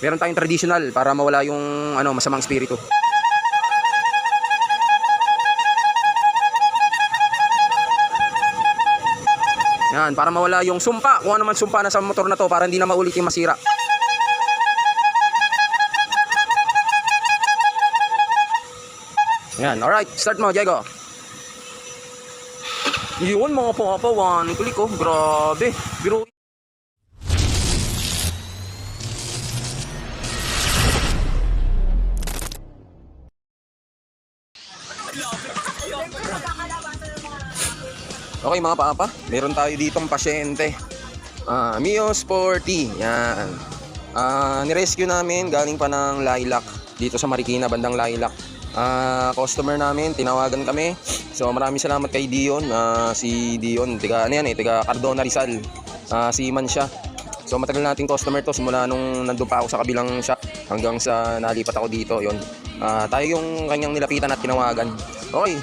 Meron tayong traditional para mawala yung masamang espiritu. Yan, para mawala yung sumpa, kung ano man sumpa na sa motor na to, para hindi na maulit yung masira. Yan, alright, start mo, Diego. Yun mga papawan, kulik ko, grabe. Biro. Okay mga papa, meron tayo ditong pasyente. Mio Sporty, yan. Nirescue namin galing pa ng Lilac dito sa Marikina, bandang Lilac. Customer namin, tinawagan kami. So maraming salamat kay Dion. Si Dion, tiga Cardona Rizal. Seaman siya. So matagal nating customer to simula nung nandun pa ako sa kabilang shop hanggang sa nalipat ako dito. Yun. Tayo yung kanyang nilapitan at tinawagan. Okay.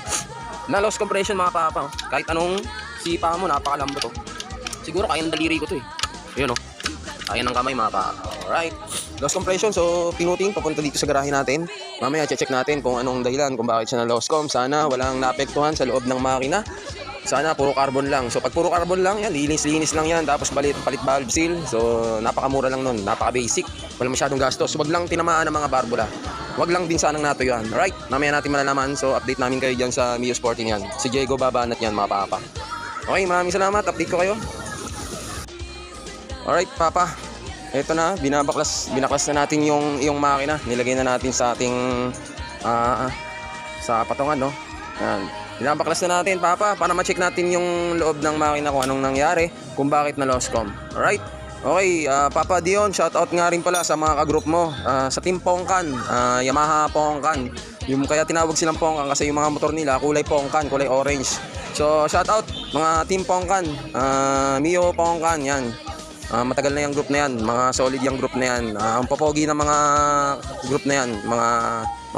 Na loss compression mga papa. Kahit anong sipa mo, napakalambot to. Siguro kaya ng daliri ko to eh. Yun o. Kaya ng kamay mga papa. Alright. Loss compression. So pinuting papunta dito sa garahe natin. Mamaya check natin kung anong dahilan, kung bakit siya na loss com. Sana walang naapektuhan sa loob ng makina. Sana puro carbon lang. So pag puro carbon lang yan, linis lang yan. Tapos palit valve seal. So napakamura lang nun. Napaka basic. Walang masyadong gastos. Wag lang tinamaan ng mga barbula. Wag lang din sanang natuyuan. Right? Mamaya natin malalaman. So update namin kayo dyan sa Mio Sporty niyan. Si Diego babanat yan mga papa. Okay, maraming salamat. Update ko kayo. Alright papa. Ito na, binaklas na natin yung makina. Nilagay na natin sa ating sa patungan, no? Yan. Binabaklas na natin, papa, para ma-check natin yung loob ng makina kung anong nangyari, kung bakit na loss com. Alright? Okay, Papa Dion, shoutout nga rin pala sa mga ka-group mo, sa Team Pongkan, Yamaha Pongkan. Yung kaya tinawag silang Pongkan kasi yung mga motor nila kulay Pongkan, kulay orange. So, shoutout mga Team Pongkan, Mio Pongkan, yan. Matagal na yung group na yan, mga solid yung group na yan. Ang popogi ng mga group na yan, mga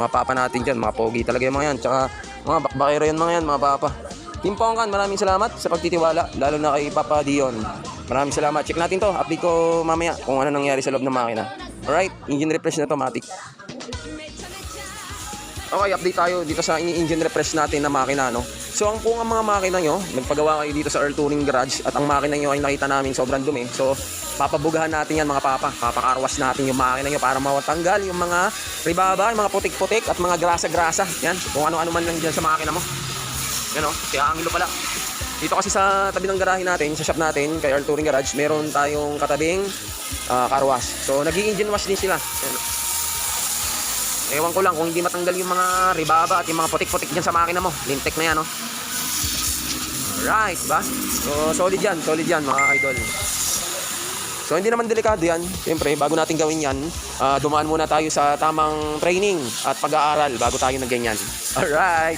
papa natin dyan, mga pogi talaga yung mga yan. Tsaka mga bakbakero yan mga yan, mga papa. Team Pongkan, maraming salamat sa pagtitiwala, lalo na kay Papa Dion. Maraming salamat. Check natin to, update ko mamaya kung ano nangyari sa loob ng makina. Alright, engine refresh na to, matik. Okay, update tayo dito sa engine refresh natin na makina, no? So kung ang mga makina nyo, nagpagawa kayo dito sa Earl Touring Garage at ang makina nyo ay nakita namin sobrang dumi. So papabugahan natin yan mga papa. Papakarwas natin yung makina nyo para mawatanggal yung mga ribaba, yung mga putik-putik at mga grasa-grasa. Yan, kung ano-ano man lang dyan sa makina mo. Yan o, kaya anglo pala. Dito kasi sa tabi ng garahe natin, sa shop natin, kay Earl Touring Garage, meron tayong katabing car wash. So nag-i-engine wash din sila. Yan. Ewan ko lang kung hindi matanggal yung mga ribaba at yung mga putik-putik dyan sa makina mo. Lintek na yan, no? Alright, ba? So, solid yan mga idol. So, hindi naman delikado yan. Siyempre, bago natin gawin yan, dumaan muna tayo sa tamang training at pag-aaral bago tayo nagganyan. Alright.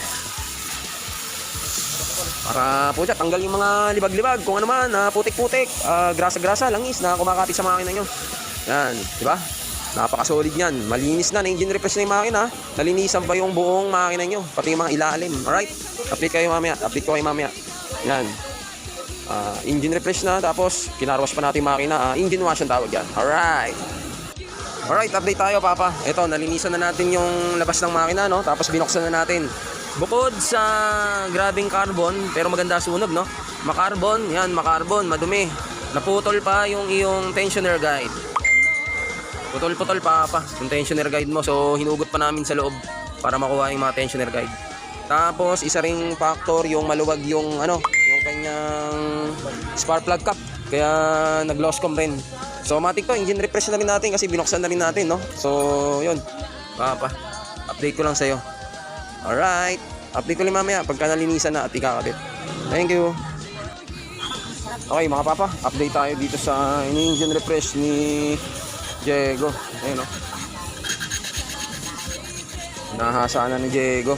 Para po siya, tanggal yung mga libag-libag, kung ano man, putik-putik, grasa-grasa, langis na kumakapit sa makina nyo. Yan, di ba? Napaka-solid niyan. Malinis na engine refresh na yung makina. Nalinisan pa yung buong makina nyo. Pati yung mga ilalim. Alright? Update ko kayo mamaya. Yan. Engine refresh na. Tapos, kinarwash pa natin yung makina. Engine wash ang tawag yan. Alright. Alright, update tayo, papa. Ito, nalinisan na natin yung labas ng makina, no? Tapos, binuksan na natin. Bukod sa grabing carbon, pero maganda sunog, no? Makarbon, yan, makarbon, madumi. Naputol pa yung iyong tensioner guide. Putol-putol pa yung tensioner guide mo. So hinugot pa namin sa loob para makuha yung mga tensioner guide. Tapos isa ring factor yung maluwag yung yung kanyang spark plug cap. Kaya nag-loss com rin. So matik to, engine refresh na rin natin kasi binuksan na rin natin, no? So yun. Papa, update ko lang sa iyo. Alright. Update ko lang mamaya pagka nalinisan na at ikakabit. Thank you. Okay mga papa, update tayo dito sa engine refresh ni Diego. Ayun, no? Nahasa na ni Diego.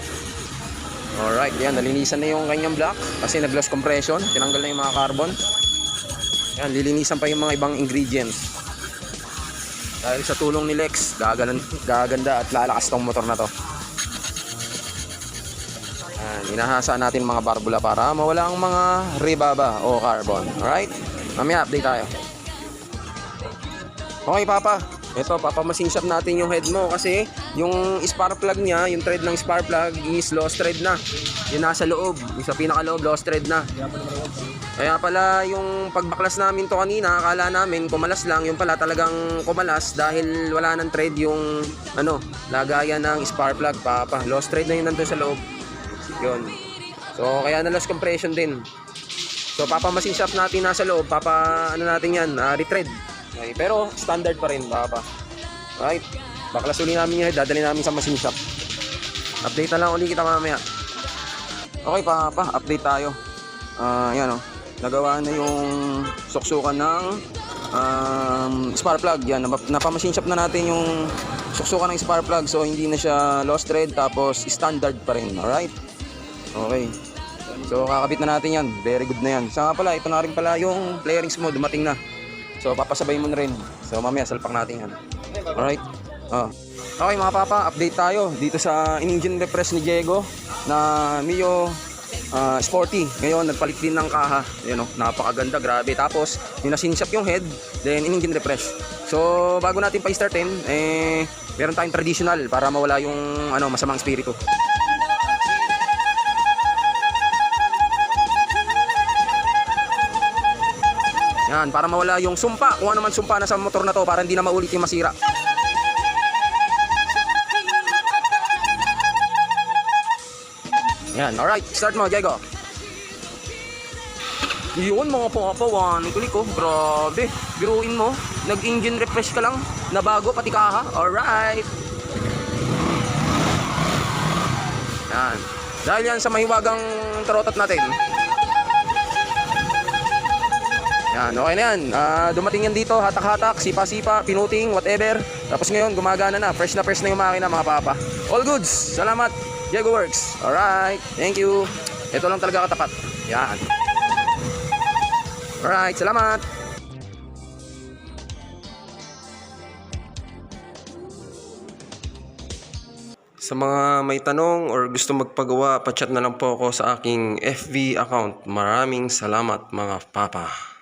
Alright, yan, nalinisan na yung kanyang block kasi nag-loss compression, tinanggal na yung mga carbon. Yan, lilinisan pa yung mga ibang ingredients. Dahil sa tulong ni Lex, gaganda at lalakas tong motor na to. Yan, inahasa natin mga barbula para mawala ang mga ribaba o carbon. Alright, mamaya update tayo. Okay papa, Ito, papamasin shop natin yung head mo kasi yung spark plug niya, yung thread ng spark plug is lost thread na. Yung nasa loob, yung sa pinakaloob, lost thread na. Kaya pala yung pagbaklas namin to kanina, akala namin kumalas lang, yung pala talagang kumalas dahil wala nang thread yung lagayan ng spark plug, papa. Lost thread na yun nandun sa loob. Yun. So, kaya na lost compression din. So, papamasin shop natin nasa loob, natin yan, retread. Okay, pero standard pa rin, papa. Right? Baklas uli namin yun, dadali namin sa machine shop. Update na lang uli kita mamaya. Okay, papa, update tayo. Yan o. Nagawa na yung suksukan ng spark plug. Yan, napamachine shop na natin yung suksukan ng spark plug. So, hindi na siya lost thread, tapos standard pa rin. Alright? Okay. So, kakabit na natin yan. Very good na yan. Saka pala, ito na rin pala yung flarings mo, dumating na. So, papasabay mo na rin. So, mamaya, salpak natin yan. Alright? Okay mga papa, update tayo dito sa in-engine refresh ni Diego na Mio Sporty. Ngayon, nagpalit din ng kaha. Ayan o, napakaganda, grabe. Tapos, yung nasinshop yung head, then in-engine refresh. So, bago natin pa-startin, meron tayong traditional para mawala yung masamang espiritu. Yan, para mawala yung sumpa. Kung ano man sumpa na sa motor na to para hindi na maulit yung masira. Yan, alright. Start mo, Diego. Yun mga papawan. Kulik ko, grabe. Biruin mo. Nag-engine refresh ka lang. Na bago, pati kaha. Alright. Yan. Dahil yan sa mahiwagang tarotat natin. Yan, okay na yan. Dumating yan dito, hatak-hatak, sipa-sipa, pinuting, whatever. Tapos ngayon, gumagana na. Fresh na yung makina, mga papa. All goods. Salamat, Diego Works. Alright, thank you. Ito lang talaga katapat. Yan. Alright, salamat. Sa mga may tanong or gusto magpagawa, pa-chat na lang po ako sa aking FB account. Maraming salamat mga papa.